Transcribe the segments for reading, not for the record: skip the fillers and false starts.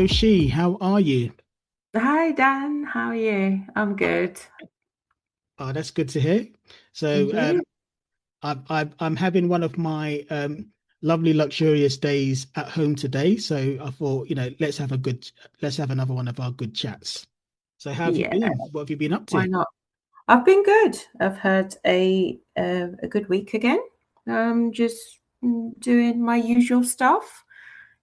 She, how are you? Hi Dan, how are you? I'm good. Oh, that's good to hear. So, Yeah. I'm having one of my lovely luxurious days at home today. So I thought, let's have another one of our good chats. So how have you Yeah, been? What have you been up why to? not? I've been good. I've had a good week again. Just doing my usual stuff.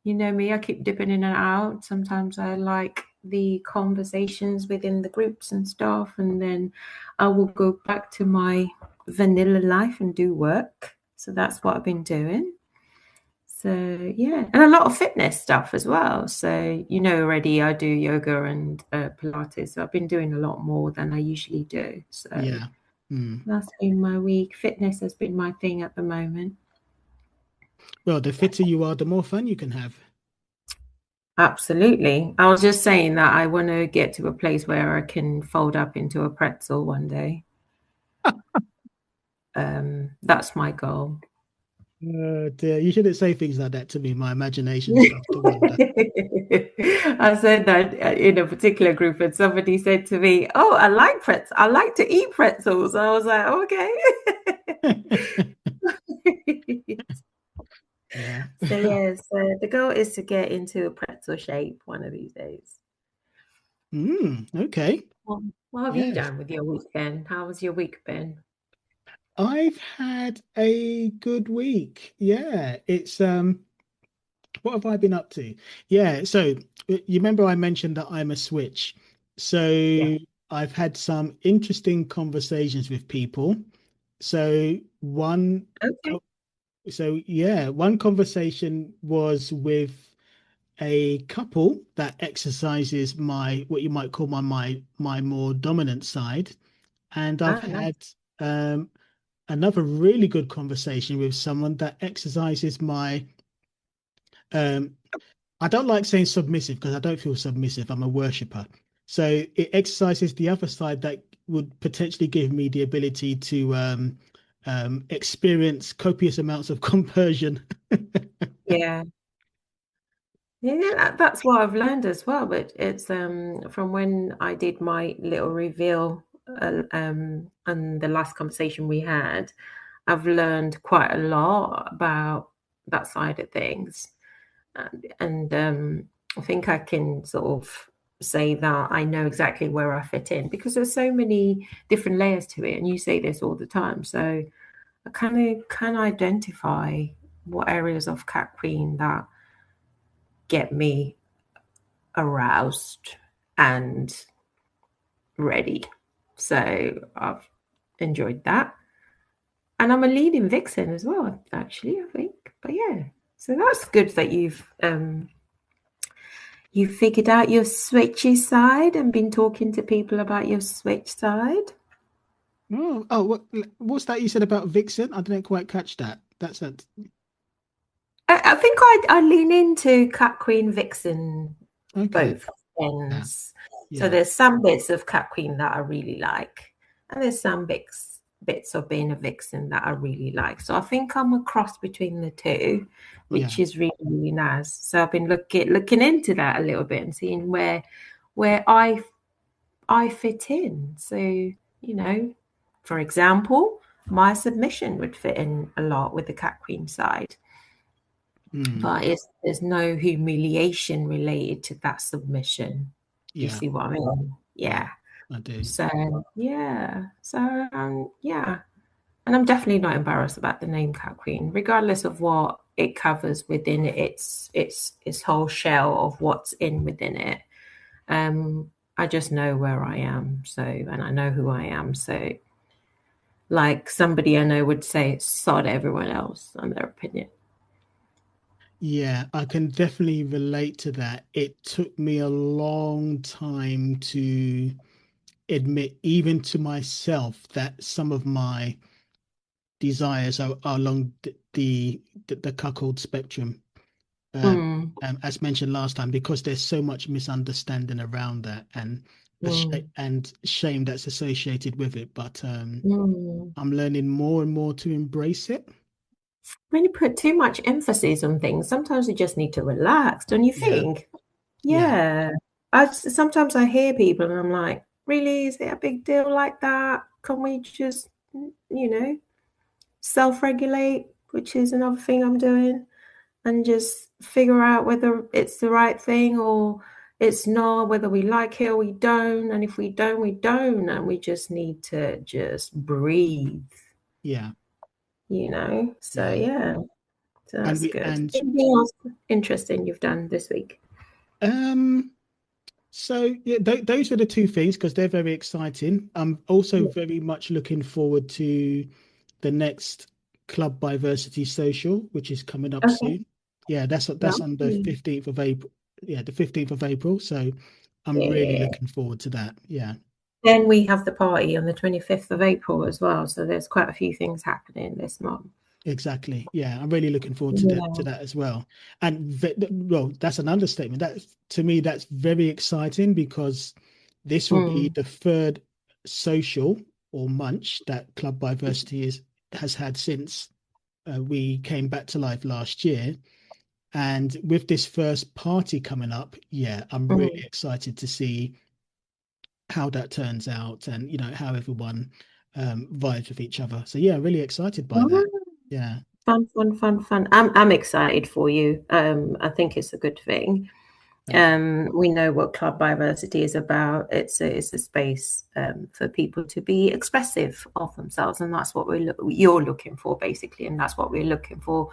You know me, I keep dipping in and out. Sometimes I like the conversations within the groups and stuff, and then I will go back to my vanilla life and do work. So that's what I've been doing. So yeah, and a lot of fitness stuff as well. So you know already I do yoga and Pilates. So I've been doing a lot more than I usually do. So Yeah. Hmm. that's been my week. Fitness has been my thing at the moment. Well, the fitter you are, the more fun you can have. Absolutely. I was just saying that I want to get to a place where I can fold up into a pretzel one day. That's my goal. Dear, you shouldn't say things like that to me. My imagination starts to wander. I said that in a particular group, and somebody said to me, "Oh, I like pretzels. I like to eat pretzels." I was like, "Okay." Yeah. So yeah, so the goal is to get into a pretzel shape one of these days. Okay. What have you Yes. done with your weekend? How has your week been? I've had a good week. Yeah, it's what have I been up to? Yeah, so you remember I mentioned that I'm a switch. Yeah. So I've had some interesting conversations with people. So one Okay. co so yeah, one conversation was with a couple that exercises my what you might call my more dominant side. And I've Ah, nice. had um another really good conversation with someone that exercises my um I don't like saying submissive because I don't feel submissive. I'm a worshiper. So it exercises the other side that would potentially give me the ability to experience copious amounts of compersion. Yeah. Yeah, that's what I've learned as well. But it's from when I did my little reveal and the last conversation we had, I've learned quite a lot about that side of things. And I think I can sort of say that I know exactly where I fit in because there's so many different layers to it, and you say this all the time. So I kind of can identify what areas of Cat Queen that get me aroused and ready. So I've enjoyed that. And I'm a leading vixen as well, actually, I think. But yeah. So that's good that you figured out your switchy side and been talking to people about your switch side. What's that you said about Vixen? I didn't quite catch that. That's it. I think I lean into Cat Queen Vixen Okay. both Yeah. ends. So Yeah. there's some bits of Cat Queen that I really like, and there's some bits of being a vixen that I really like. So I think I'm a cross between the two, Yeah. which is really, really nice. So I've been looking into that a little bit and seeing where I fit in. So, for example, my submission would fit in a lot with the Cat Queen side. Mm. But there's no humiliation related to that submission. Do you Yeah. see what I mean? Yeah. Yeah. I do. So yeah. So yeah. And I'm definitely not embarrassed about the name Cat Queen, regardless of what it covers within its whole shell of what's in within it. I just know where I am, so and I know who I am. So like somebody I know would say, sod everyone else and their opinion. Yeah, I can definitely relate to that. It took me a long time to admit, even to myself, that some of my desires are along the cuckold spectrum. Um, Mm, as mentioned last time, because there's so much misunderstanding around that mm, and shame that's associated with it. But mm. I'm learning more and more to embrace it. When you put too much emphasis on things, sometimes you just need to relax, don't you Yeah, think? Yeah, Yeah. Sometimes I hear people and I'm like, really, is it a big deal like that? Can we just, self-regulate, which is another thing I'm doing, and just figure out whether it's the right thing or it's not, whether we like it or we don't. And if we don't, we don't. And we just need to just breathe, yeah, So yeah. yeah, so And that's we good. and Anything else interesting you've done this week? um so yeah, those were the two things because they're very exciting. I'm also Yeah. very much looking forward to the next Club BiVersity social, which is coming up Okay. soon. Yeah, that's on the Lovely. 15th of April. Yeah, the 15th of April. So I'm really Yeah. looking forward to that. Yeah, Then we have the party on the 25th of April as well. So there's quite a few things happening this month. exactly. Yeah, I'm really looking forward to Yeah. that as well. And well, that's an understatement. That to me, that's very exciting because this will be Mm, the third social or munch that Club BiVersity has had since we came back to life last year. And with this first party coming up, yeah, I'm really mm. excited to see how that turns out and how everyone vibes with each other. So yeah, really excited by that. Oh, Yeah, fun, fun, fun, fun. I'm excited for you. I think it's a good thing. thank you. We know what Club Diversity is about. It's a space for people to be expressive of themselves, and that's what you're looking for basically, and that's what we're looking for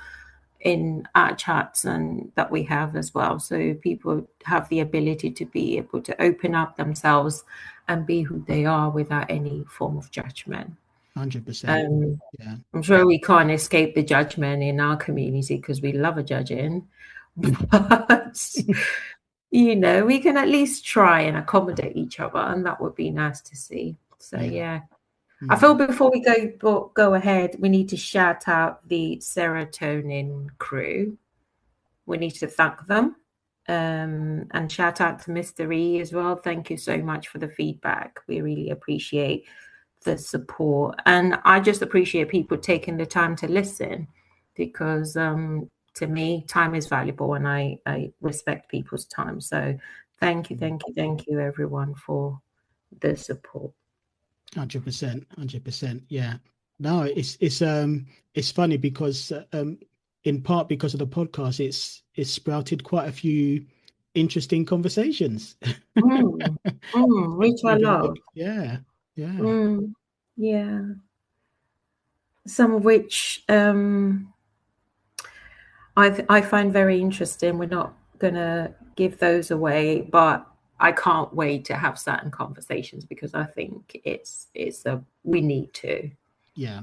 in our chats and that we have as well. So people have the ability to be able to open up themselves and be who they are without any form of judgment. 100%. Um, Yeah. I'm sure we can't escape the judgment in our community because we love a judging, but we can at least try and accommodate each other, and that would be nice to see. So Yeah. yeah, I feel Mm. before we go ahead, we need to shout out the serotonin crew. We need to thank them. And shout out to Mr. E as well. Thank you so much for the feedback. We really appreciate the support. And I just appreciate people taking the time to listen because to me, time is valuable and I respect people's time. So thank you, Mm. thank you, thank you, everyone, for the support. 100%. 100%. Yeah. No, it's funny because in part because of the podcast, it's sprouted quite a few interesting conversations Which I within the love. yeah, yeah, Mm, yeah. Some of which I find very interesting. We're not gonna give those away, but I can't wait to have certain conversations because I think it's a we need to. yeah,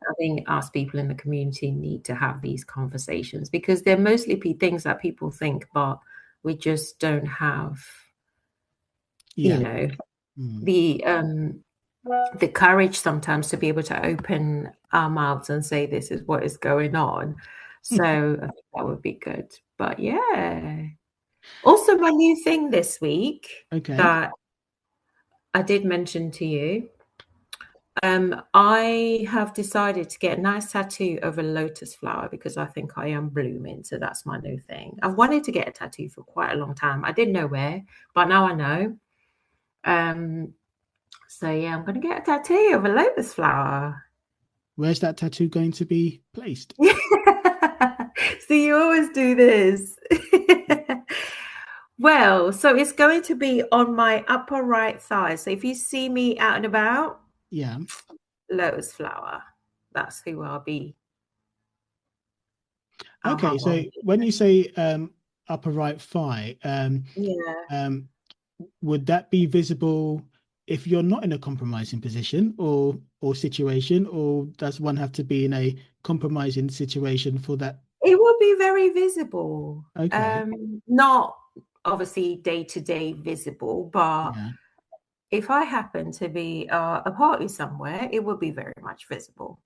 I think us people in the community need to have these conversations because they're mostly things that people think, but we just don't have, you yeah. know, Mm. the courage sometimes to be able to open our mouths and say this is what is going on. So I think that would be good. But yeah. Also, my new thing this week Okay. that I did mention to you, I have decided to get a nice tattoo of a lotus flower because I think I am blooming. So that's my new thing. I've wanted to get a tattoo for quite a long time. I didn't know where, but now I know. Um, so yeah, I'm going to get a tattoo of a lotus flower. Where's that tattoo going to be placed? So you always do this. Well, so it's going to be on my upper right thigh. So if you see me out and about, Yeah. lotus flower. That's who I'll be. I'll Okay. have So one. when you say upper right thigh, Yeah. um, would that be visible if you're not in a compromising position or situation, or does one have to be in a compromising situation for that? It will be very visible. Okay. Not obviously day to day visible, but Yeah. if I happen to be a party somewhere, it will be very much visible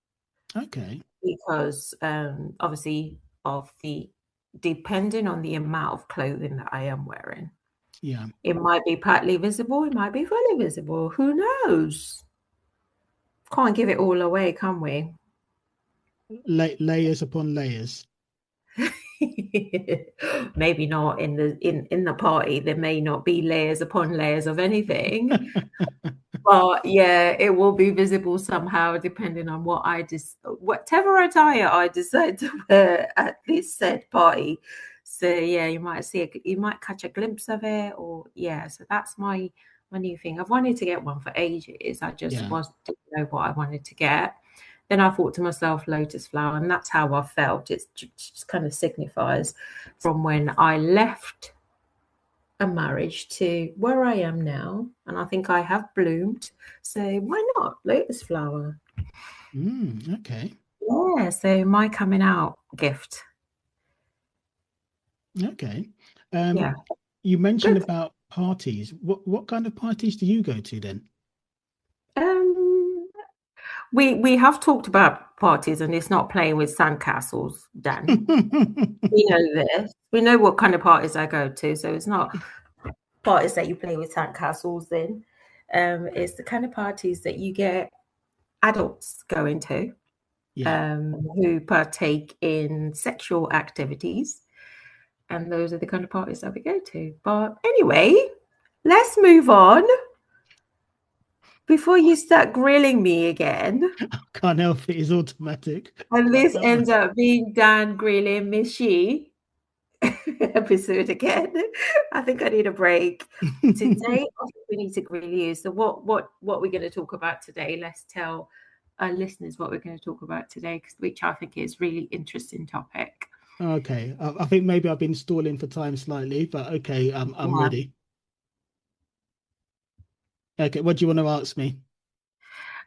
Okay. because obviously of the depending on the amount of clothing that I am wearing. Yeah. It might be partly visible, it might be fully visible. Who knows? Can't give it all away, can we? Layers upon layers. Maybe not in the party. There may not be layers upon layers of anything. But yeah, it will be visible somehow depending on whatever attire I decide to wear at this said party. So yeah, you might catch a glimpse of it, or yeah. So that's my new thing. I've wanted to get one for ages. I just Yeah, didn't know what I wanted to get. Then I thought to myself, lotus flower, and that's how I felt. It just kind of signifies from when I left a marriage to where I am now, and I think I have bloomed. So why not lotus flower? okay, Yeah. So my coming out gift. okay. Um, Yeah. you mentioned Good. about parties. What kind of parties do you go to then? Um, we have talked about parties, and it's not playing with sandcastles, Dan. We know this. We know what kind of parties I go to, so it's not parties that you play with sandcastles in. It's the kind of parties that you get adults going to, Yeah. who partake in sexual activities. And those are the kind of parties that we go to. But anyway, let's move on before you start grilling me again. Can't help it. It's automatic. And Can't this help ends myself. up being Dan grilling Miss She episode again. I think I need a break. Today, I think we need to grill you. So what we're going to talk about today? Let's tell our listeners what we're going to talk about today, which I think is really interesting topic. Okay. I think maybe I've been stalling for time slightly, but okay, I'm Yeah. ready. Okay, what do you want to ask me?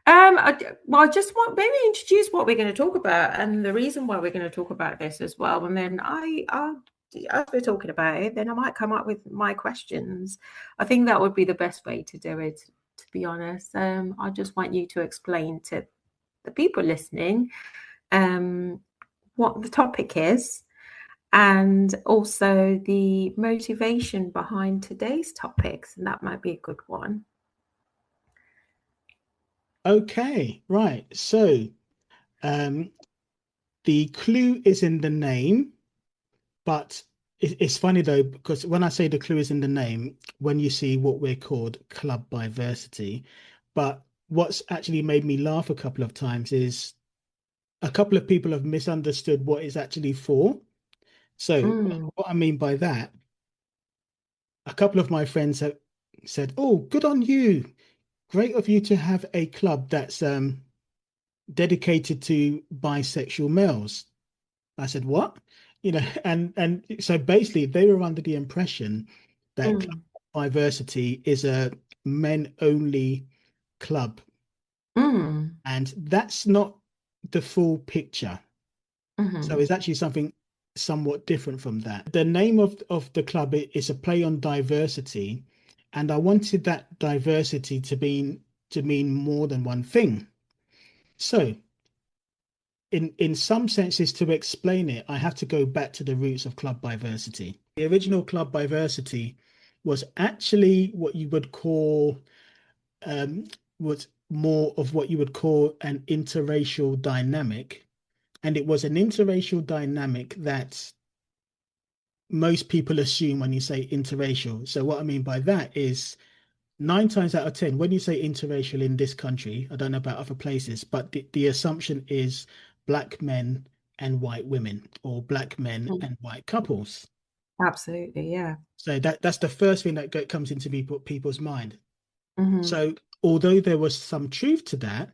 Well, I just want maybe introduce what we're going to talk about and the reason why we're going to talk about this as well. And then as we're talking about it, then I might come up with my questions. I think that would be the best way to do it, to be honest. I just want you to explain to the people listening um, what the topic is and also the motivation behind today's topics. And that might be a good one. Okay, right. So, um, the clue is in the name, but it's funny though, because when I say the clue is in the name, when you see what we're called Club BiVersity, but what's actually made me laugh a couple of times is a couple of people have misunderstood what it's actually for. So, Mm, what I mean by that, a couple of my friends have said, "Oh, good on you. Great of you to have a club that's dedicated to bisexual males." I said, "What?" And so basically they were under the impression that Club mm, BiVersity is a men only club, mm, and that's not the full picture. So mhm. it's actually something somewhat different from that. The name of the club is a play on diversity, and I wanted that diversity to mean more than one thing. So in some senses, to explain it, I have to go back to the roots of Club BiVersity. The original Club BiVersity was actually what you would call um, was more of what you would call an interracial dynamic, and it was an interracial dynamic that most people assume when you say interracial. So what I mean by that is 9 times out of 10, when you say interracial in this country, I don't know about other places, but the assumption is black men and white women or black men Mm, and white couples. absolutely, yeah. So that's the first thing that comes into people's mind. Mhm. So although there was some truth to that,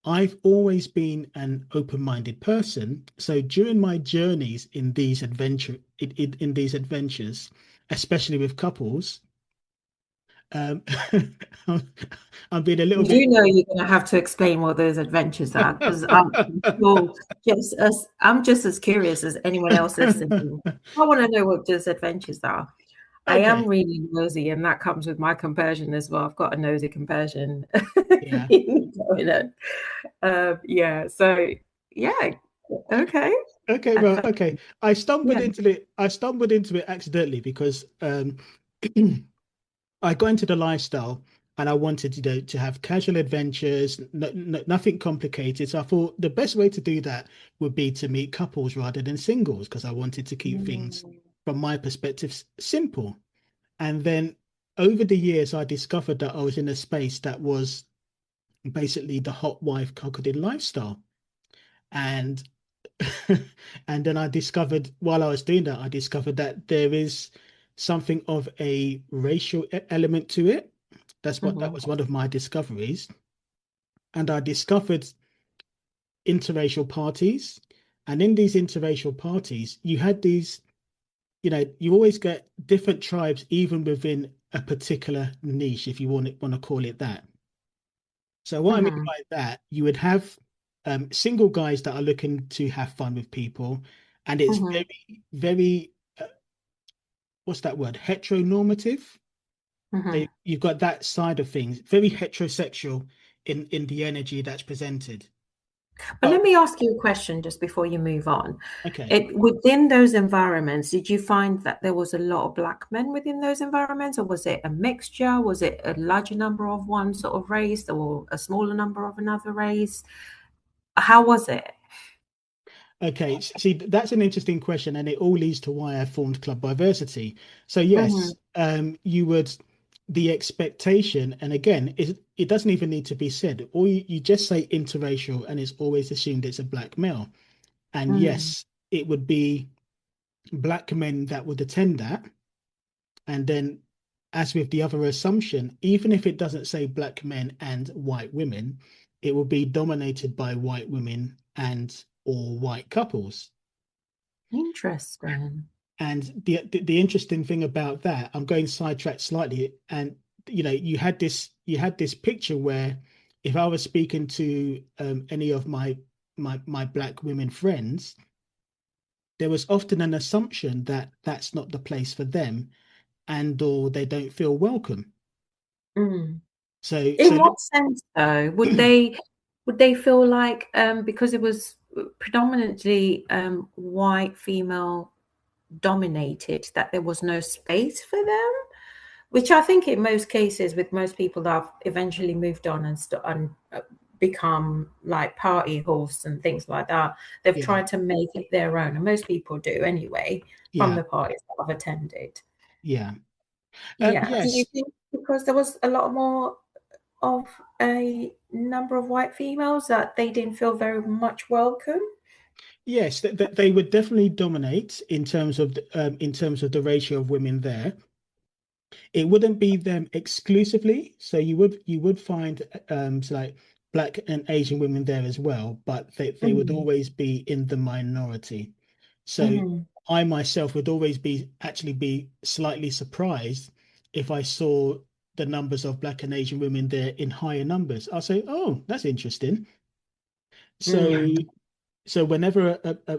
I've always been an open-minded person. So during my journeys in these adventures, especially with couples, um, I'm being a little You bit. do know you're gonna have to explain what those adventures are, 'cause I'm sure I'm just as curious as anyone else listening. I wanna know what those adventures are. I am Okay. really nosy, and that comes with my compersion as well. I've got a nosy compersion Yeah. going on. Yeah, so yeah, okay. Okay. Well, Adve okay. Yeah. I stumbled into it accidentally because I got into the lifestyle. and I wanted, to have casual adventures, nothing complicated. So I thought the best way to do that would be to meet couples rather than singles, because I wanted to keep things, Mm. from my perspective, simple. And then over the years, I discovered that I was in a space that was basically the hot wife cocketed lifestyle. And and then I discovered, while I was doing that, I discovered that there is something of a racial element to it. That Mhm. was one of my discoveries. And I discovered interracial parties. And in these interracial parties, you had these, you always get different tribes, even within a particular niche, if you want to call it that. So what I mean Mhm. by that, you would have single guys that are looking to have fun with people, and it's Mhm. very, what's that word? Heteronormative. So Mhm. you've got that side of things, very heterosexual in the energy that's presented. But let But me ask you a question just before you move on. okay, It within those environments, did you find that there was a lot of black men within those environments, or was it a mixture? Was it a larger number of one sort of race or a smaller number of another race? How was it? okay. See, that's an interesting question, and it all leads to why I formed Club BiVersity. So yes, Mhm. you would, the expectation, and again, it doesn't even need to be said. Or you just say interracial, and it's always assumed it's a black male. And Mm. yes, it would be black men that would attend that. And then, as with the other assumption, even if it doesn't say black men and white women, it will be dominated by white women and or white couples. Interesting. And the interesting thing about that, I'm going sidetracked slightly, and you had this picture where, if I was speaking to any of my black women friends, there was often an assumption that that's not the place for them, and or they don't feel welcome. Mm. So In so what sense, though? Would they feel like because it was predominantly white female dominated that there was no space for them? Which I think in most cases, with most people that have eventually moved on and become like party hosts and things like that, they've yeah, tried to make it their own, and most people do anyway from yeah, the parties that I've attended. yeah. Yeah. Do you Yes, think because there was a lot more of a number of white females that they didn't feel very much welcome? yes, that they would definitely dominate in terms of the ratio of women there. It wouldn't be them exclusively, so you would find so like black and Asian women there as well, but they would Mm. always be in the minority. So Mhm. I myself would always be slightly surprised if I saw the numbers of black and Asian women there in higher numbers. I'll say, oh, that's interesting. So Mm. so whenever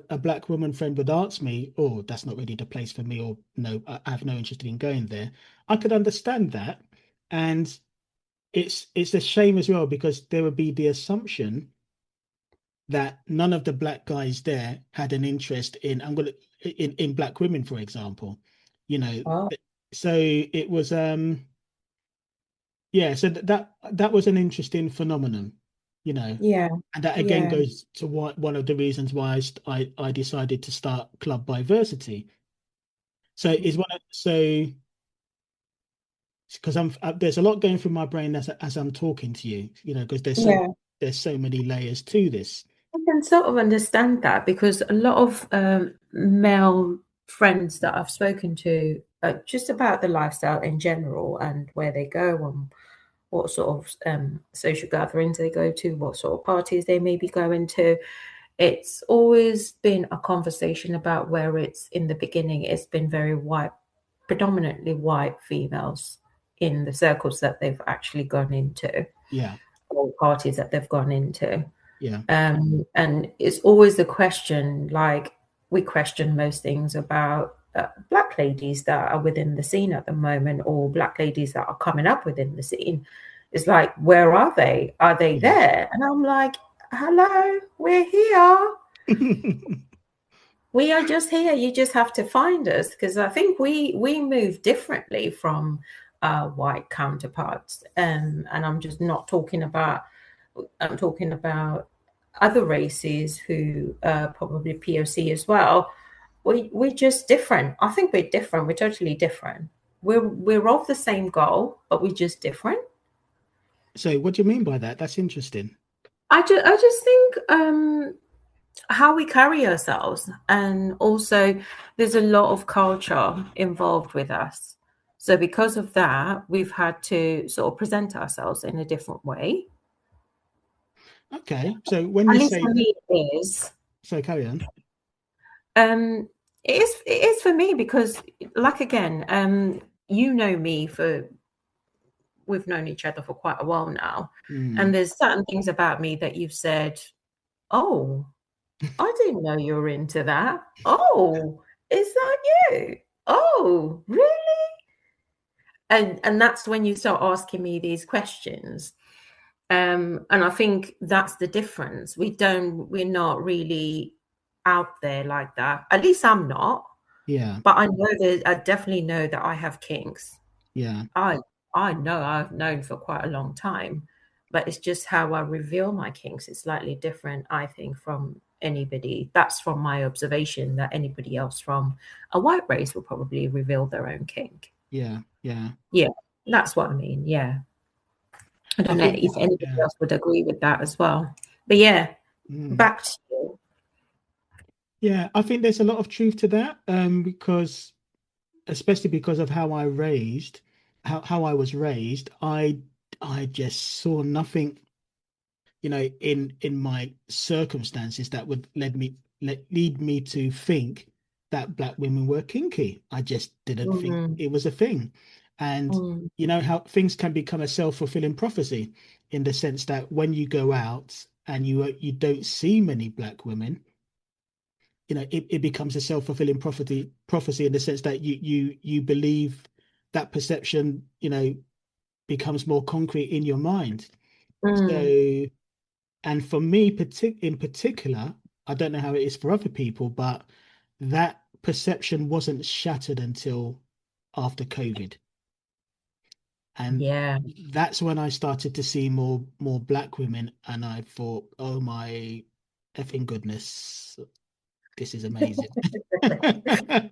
a black woman friend would ask me, oh, that's not really the place for me, or no, I have no interest in going there, I could understand that. And it's a shame as well, because there would be the assumption that none of the black guys there had an interest in, in black women, for example. You know, Oh, so it was yeah, so that was an interesting phenomenon, you know. yeah, And that again yeah, goes to one of the reasons why I decided to start Club BiVersity. So is one of, so because there's a lot going through my brain as I'm talking to you, because yeah. there's so many layers to this. I can sort of understand that because a lot of male friends that I've spoken to, just about the lifestyle in general and where they go and what sort of social gatherings they go to, what sort of parties they may be going to. It's always been a conversation about where it's in the beginning, it's been very white, predominantly white females in the circles that they've actually gone into Yeah, or parties that they've gone into. yeah, And it's always the question, like we question most things about black ladies that are within the scene at the moment, or black ladies that are coming up within the scene. It's like, where are they? Are they yeah. there? And I'm like, hello, we're here. We are just here. You just have to find us because I think we move differently from white counterparts. And I'm just not talking about, I'm talking about other races who probably POC as well. We're just different. I think we're different. We're totally different. We're of the same goal, but we're just different. So what do you mean by that? That's interesting. I just think how we carry ourselves, and also there's a lot of culture involved with us. So because of that, we've had to sort of present ourselves in a different way. Okay. So when At you least say for that, me, it is. so carry on. Um, it is for me because, like again, you know me for we've known each other for quite a while now, and Hmm. there's certain things about me that you've said, "Oh, I didn't know you were into that. Oh, is that you? Oh, really?" And that's when you start asking me these questions. And I think that's the difference. We're not really out there like that. At least I'm not. Yeah. But I definitely know that I have kinks. Yeah. I I know I've known for quite a long time, but it's just how I reveal my kinks. It's slightly different, I think, from anybody. That's from my observation that anybody else from a white race will probably reveal their own kink. Yeah. Yeah. Yeah, that's what I mean. Yeah. I I don't know think if anybody yeah. else would agree with that as well. But yeah, Mm. back to you. Yeah, I think there's a lot of truth to that. Because especially because of how I was raised, I just saw nothing, in my circumstances that would lead me to think that black women were kinky. I just didn't think Mm, it was a thing. And mm, you know how things can become a self-fulfilling prophecy in the sense that when you go out and you don't see many black women, it becomes a self-fulfilling prophecy in the sense that you believe that perception, becomes more concrete in your mind. mm. So, and for me, in particular, I don't know how it is for other people, but that perception wasn't shattered until after COVID. And Yeah. that's when I started to see more black women, and I thought, oh my effing goodness, this is amazing.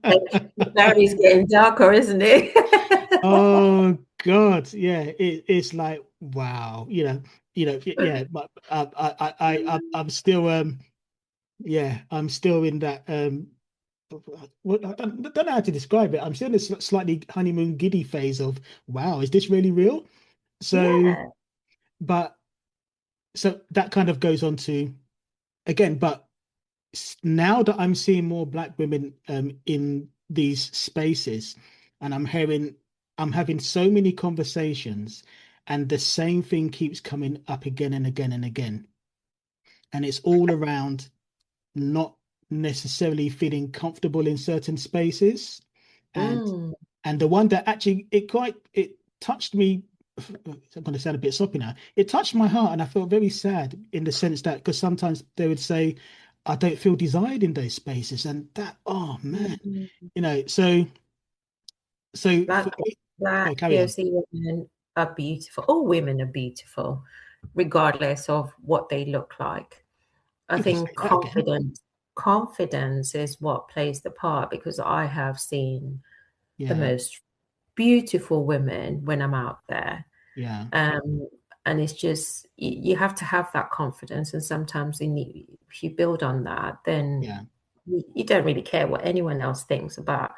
The berry's getting darker, isn't it? Oh God, yeah, it's like wow, yeah, but I'm still yeah, I'm still in that what I don't know how to describe it. I'm still in this slightly honeymoon giddy phase of wow, is this really real? So, Yeah. but so that kind of goes on to again, but now that I'm seeing more black women in these spaces, and I'm having so many conversations, and the same thing keeps coming up again and again and again, and it's all around not necessarily feeling comfortable in certain spaces, and Mm, the one that actually it touched me. I'm going to sound a bit soppy now. It touched my heart, and I felt very sad in the sense that because sometimes they would say, "I don't feel desired in those spaces," and that, oh man, mm. for Black me, oh, Black carry on. POC women are beautiful. All women are beautiful, regardless of what they look like. I You can say think that again. confidence is what plays the part because I have seen the Yeah, most beautiful women when I'm out there. yeah, Um, and it's just you have to have that confidence, and sometimes if you build on that, then yeah. you don't really care what anyone else thinks about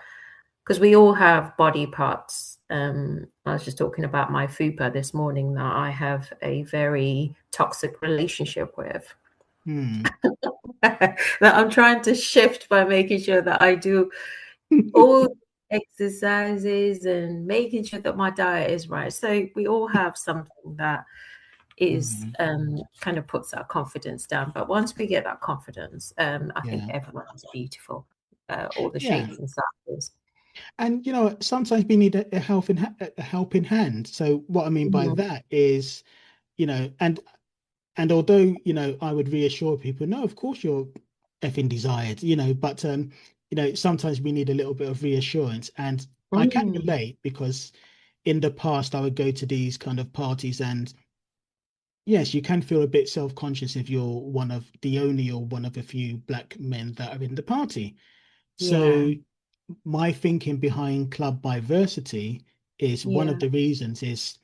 because we all have body parts. I was just talking about my fupa this morning that I have a very toxic relationship with Hmm. that I'm trying to shift by making sure that I do all exercises and making sure that my diet is right. So we all have something that is Hmm. kind of puts our confidence down. But once we get that confidence, I think Yeah, everyone is beautiful, all the yeah. shapes and sizes. And sometimes we need a helping hand. So what I mean by Mhm. that is, and although, I would reassure people, no, of course you're effing desired, but sometimes we need a little bit of reassurance. And I can Mm. relate because, in the past I would go to these kind of parties, and yes, you can feel a bit self-conscious if you're one of the only or one of a few black men that are in the party. Yeah. So my thinking behind Club BiVersity is one of Yeah. the reasons is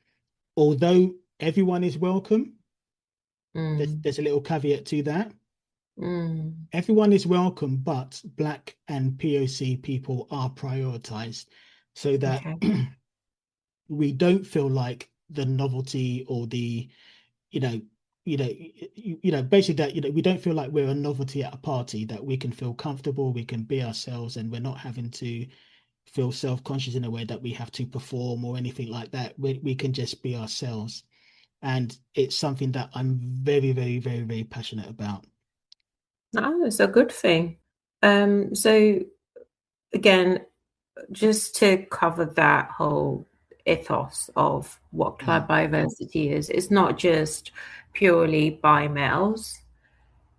although everyone is welcome, Mm. there's a little caveat to that. Mm. Everyone is welcome, but Black and POC people are prioritized so that Okay. we don't feel like the novelty or the, you know, basically that, we don't feel like we're a novelty at a party, that we can feel comfortable, we can be ourselves, and we're not having to feel self-conscious in a way that we have to perform or anything like that. We can just be ourselves. And it's something that I'm very, very, very, very passionate about. Oh, it's a good thing. So again, just to cover that whole ethos of what Yeah. Club Diversity is, it's not just purely by males.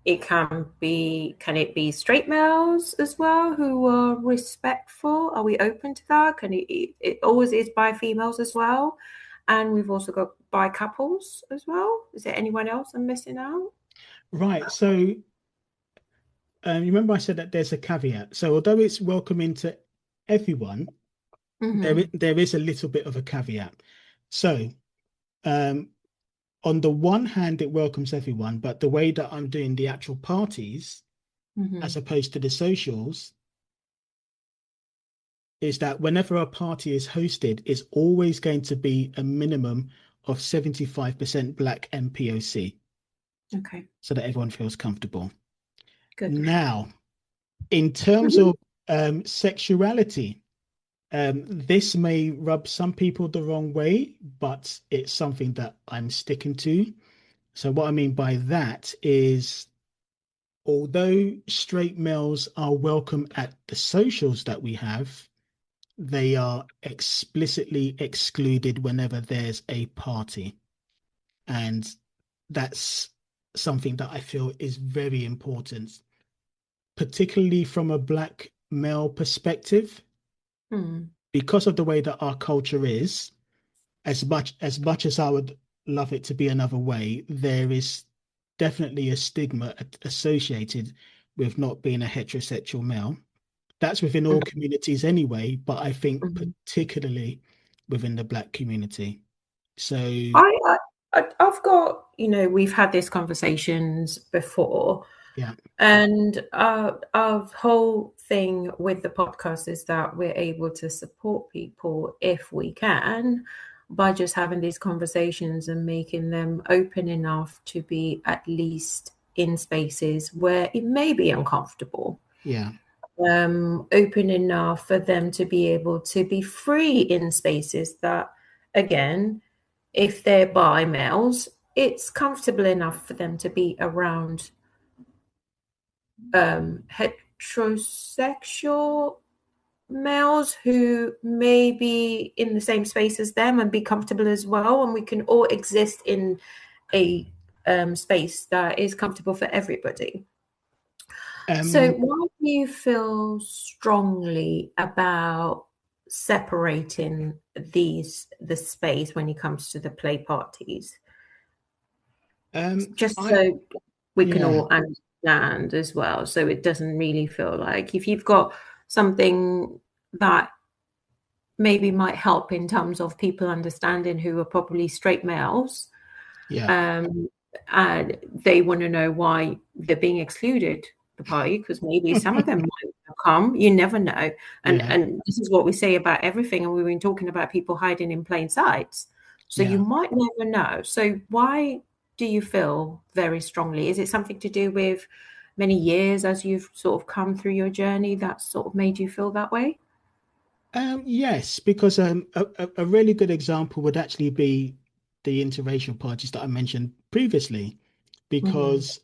Can it be straight males as well who are respectful? Are we open to that? It always is by females as well. And we've also got by couples as well. Is there anyone else I'm missing out? Right. So you remember I said that there's a caveat. So although it's welcoming to everyone, Mm-hmm. there is a little bit of a caveat. So um, on the one hand, it welcomes everyone, but the way that I'm doing the actual parties, as Mm-hmm. opposed to the socials, is that whenever a party is hosted, it's always going to be a minimum of 75% Black and POC Okay, so that everyone feels comfortable. good. Now, in terms Mhm. of sexuality, this may rub some people the wrong way, but it's something that I'm sticking to. So, what I mean by that is, although straight males are welcome at the socials that we have, they are explicitly excluded whenever there's a party. And that's something that I feel is very important, particularly from a black male perspective, Mm. because of the way that our culture is. As much as I would love it to be another way, there is definitely a stigma associated with not being a heterosexual male. That's within all Mhm. communities anyway, but I think Mhm. particularly within the black community. So I've got, we've had these conversations before, yeah, and our whole thing with the podcast is that we're able to support people if we can by just having these conversations and making them open enough to be at least in spaces where it may be uncomfortable, yeah, open enough for them to be able to be free in spaces that, again, if they're bi males, it's comfortable enough for them to be around heterosexual males who may be in the same space as them and be comfortable as well. And we can all exist in a space that is comfortable for everybody. So, um, why do you feel strongly about separating the space when it comes to the play parties? Just I so we can yeah, all understand as well, so it doesn't really feel like if you've got something that maybe might help in terms of people understanding who are probably straight males, yeah, um, and they want to know why they're being excluded the party because maybe some of them might come. You never know, and yeah, and this is what we say about everything. And we've been talking about people hiding in plain sight, so you yeah. might never know. So why do you feel very strongly? Is it something to do with many years as you've sort of come through your journey that sort of made you feel that way? Yes, because a really good example would actually be the interracial parties that I mentioned previously, Mm, because